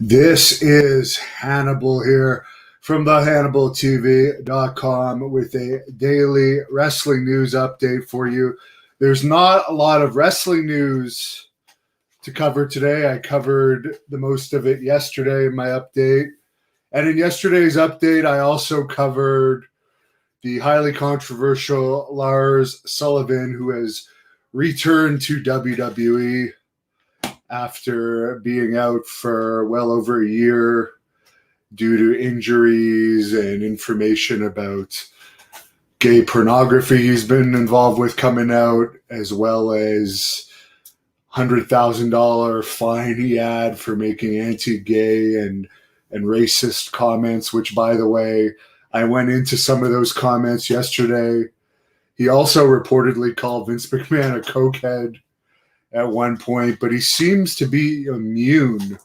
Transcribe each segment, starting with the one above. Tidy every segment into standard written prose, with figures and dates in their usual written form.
This is Hannibal here from the HannibalTV.com with a daily wrestling news update for you. There's not a lot of wrestling news to cover today. I covered the most of it yesterday in my update. And in yesterday's update, I also covered the highly controversial Lars Sullivan, who has returned to WWE after being out for well over a year due to injuries and information about gay pornography he's been involved with coming out, as well as $100,000 fine he had for making anti-gay and racist comments, which, by the way, I went into some of those comments yesterday. He also reportedly called Vince McMahon a cokehead at one point, but he seems to be immune.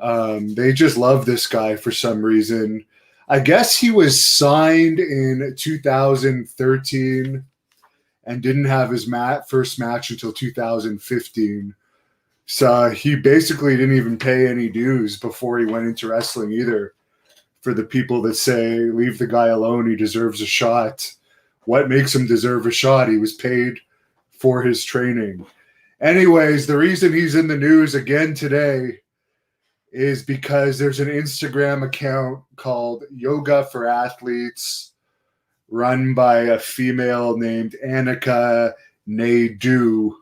They just love this guy for some reason. I guess he was signed in 2013 and didn't have his first match until 2015. So he basically didn't even pay any dues before he went into wrestling either. For the people that say, leave the guy alone, he deserves a shot. What makes him deserve a shot? He was paid for his training. Anyways, the reason he's in the news again today is because there's an Instagram account called Yoga for Athletes run by a female named Annika Naidoo.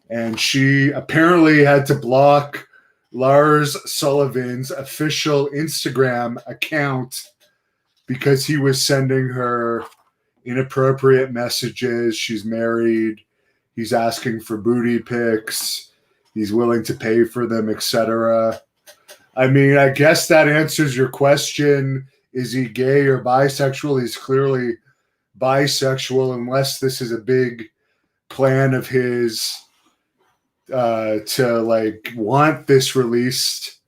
And she apparently had to block Lars Sullivan's official Instagram account because he was sending her inappropriate messages. She's married. He's asking for booty pics. He's willing to pay for them, etc. I mean, I guess that answers your question. Is he gay or bisexual? He's clearly bisexual, unless this is a big plan of his to want this released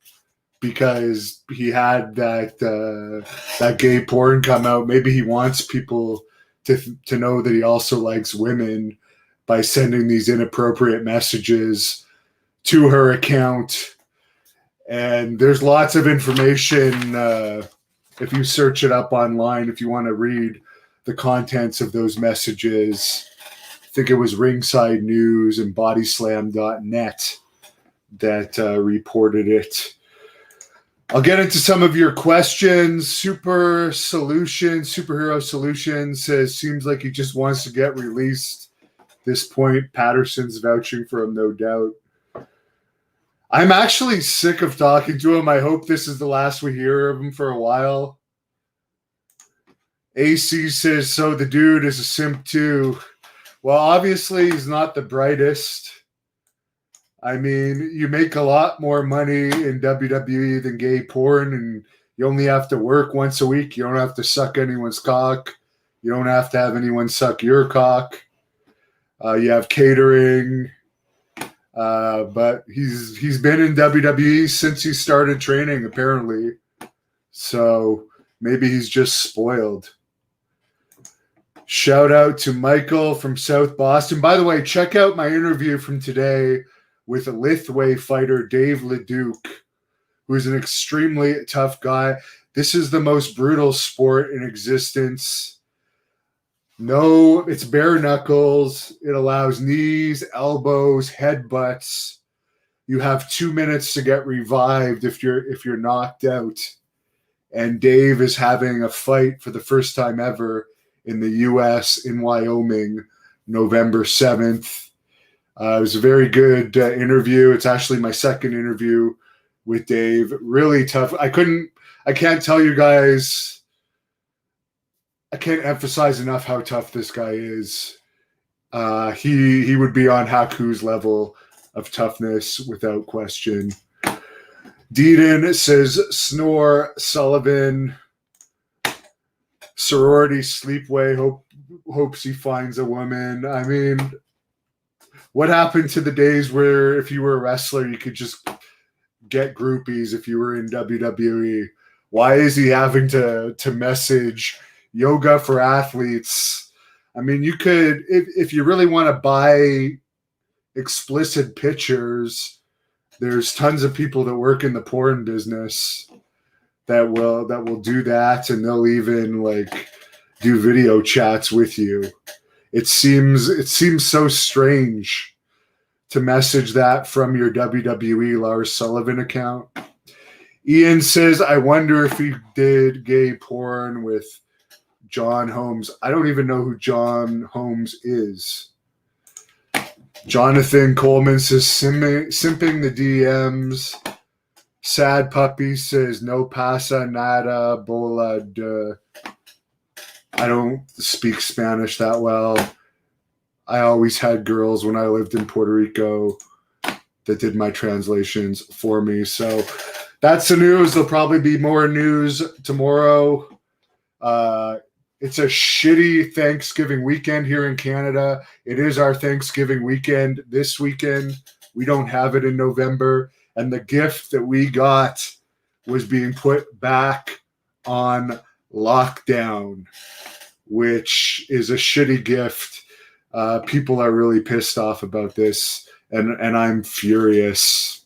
because he had that gay porn come out. Maybe he wants people to know that he also likes women by sending these inappropriate messages to her account. And there's lots of information if you search it up online, if you want to read the contents of those messages. I think it was Ringside News and Bodyslam.net that reported it. I'll get into some of your questions. Superhero Solution says, seems like he just wants to get released. At this point, Patterson's vouching for him, no doubt. I'm actually sick of talking to him. I hope this is the last we hear of him for a while. AC says, so the dude is a simp too. Well, obviously he's not the brightest. I mean, you make a lot more money in WWE than gay porn, and you only have to work once a week. You don't have to suck anyone's cock. You don't have to have anyone suck your cock. You have catering. But he's been in WWE since he started training, apparently. So maybe he's just spoiled. Shout out to Michael from South Boston. By the way, check out my interview from today with a Lithway fighter, Dave LeDuc, who is an extremely tough guy. This is the most brutal sport in existence. No, it's bare knuckles. It allows knees, elbows, headbutts. You have 2 minutes to get revived if you're knocked out. And Dave is having a fight for the first time ever in the U.S. in Wyoming, November 7th. It was a very good interview. It's actually my second interview with Dave. Really tough. I can't tell you guys. I can't emphasize enough how tough this guy is. He would be on Haku's level of toughness without question. Deedon says, snore Sullivan. Sorority sleepway hopes he finds a woman. I mean, what happened to the days where if you were a wrestler, you could just get groupies if you were in WWE? Why is he having to message Yoga for Athletes? I mean, you could, if you really want to buy explicit pictures, There's tons of people that work in the porn business that will do that, and they'll even like do video chats with you. It seems so strange to message that from your WWE Lars Sullivan account. Ian says, I wonder if he did gay porn with John Holmes. I don't even know who John Holmes is. Jonathan Coleman says, simping the DMs. Sad Puppy says, no pasa nada bola de. I don't speak Spanish that well. I always had girls when I lived in Puerto Rico that did my translations for me. So that's the news. There'll probably be more news tomorrow. It's a shitty Thanksgiving weekend here in Canada. It is our Thanksgiving weekend this weekend. We don't have it in November. And the gift that we got was being put back on lockdown, which is a shitty gift. People are really pissed off about this, and I'm furious.